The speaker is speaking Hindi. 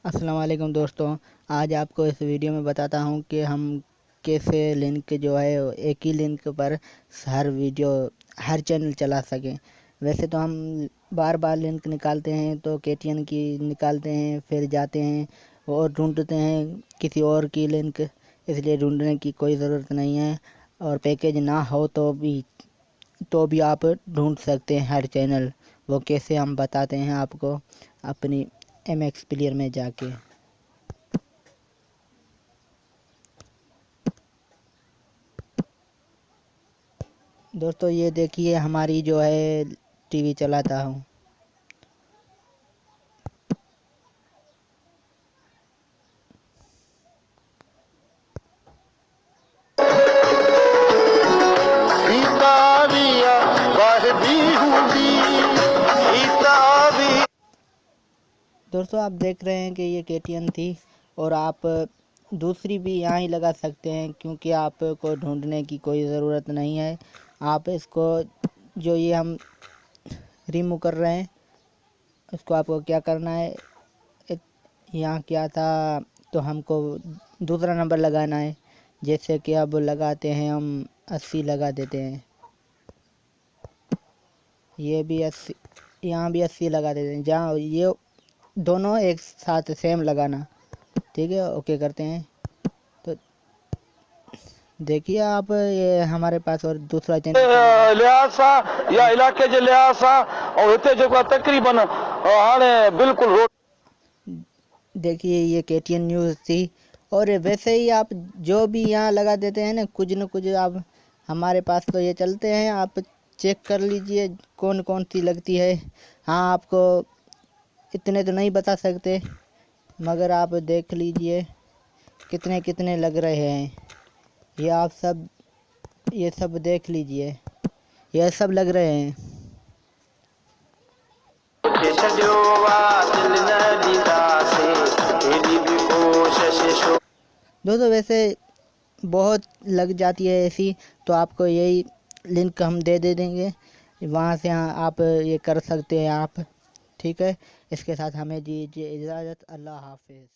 अस्सलाम वालेकुम दोस्तों। आज आपको इस वीडियो में बताता हूँ कि हम कैसे लिंक जो है एक ही लिंक पर हर चैनल चला सकें। वैसे तो हम बार बार लिंक निकालते हैं तो KTN की निकालते हैं, फिर जाते हैं और ढूंढते हैं किसी और की लिंक, इसलिए ढूंढने की कोई ज़रूरत नहीं है। और पैकेज ना हो तो भी आप ढूंढ सकते हैं हर चैनल। वो कैसे हम बताते हैं आपको अपनी MX प्लेयर में जाके। दोस्तों ये देखिए हमारी जो है टीवी चलाता हूँ। दोस्तों आप देख रहे हैं कि ये KTN थी और आप दूसरी भी यहाँ ही लगा सकते हैं, क्योंकि आपको ढूंढने की कोई ज़रूरत नहीं है। आप इसको जो ये हम रिमूव कर रहे हैं उसको आपको क्या करना है, यहाँ क्या था तो हमको दूसरा नंबर लगाना है। जैसे कि अब लगाते हैं हम 80 लगा देते हैं, ये भी 80, यहाँ भी 80 लगा देते हैं। जहाँ ये दोनों एक साथ सेम लगाना, ठीक है। ओके करते हैं तो देखिए आप ये हमारे पास और दूसरा चैनल लिहाजा या इलाके जे लिहाजा और हिते जेको तकरीबन हाणे बिल्कुल देखिए ये KTN न्यूज़ थी। और वैसे ही आप जो भी यहाँ लगा देते हैं ना, कुछ न कुछ आप हमारे पास तो ये चलते हैं, आप चेक कर लीजिए कौन कौन सी लगती है। हाँ, आपको इतने तो नहीं बता सकते, मगर आप देख लीजिए कितने कितने लग रहे हैं। ये सब देख लीजिए, ये सब लग रहे हैं। दोस्तों वैसे बहुत लग जाती है ऐसी, तो आपको यही लिंक हम दे देंगे, वहाँ से आप ये कर सकते हैं आप, ठीक है। इसके साथ हमें दीजिए इजाज़त। अल्लाह हाफिज़।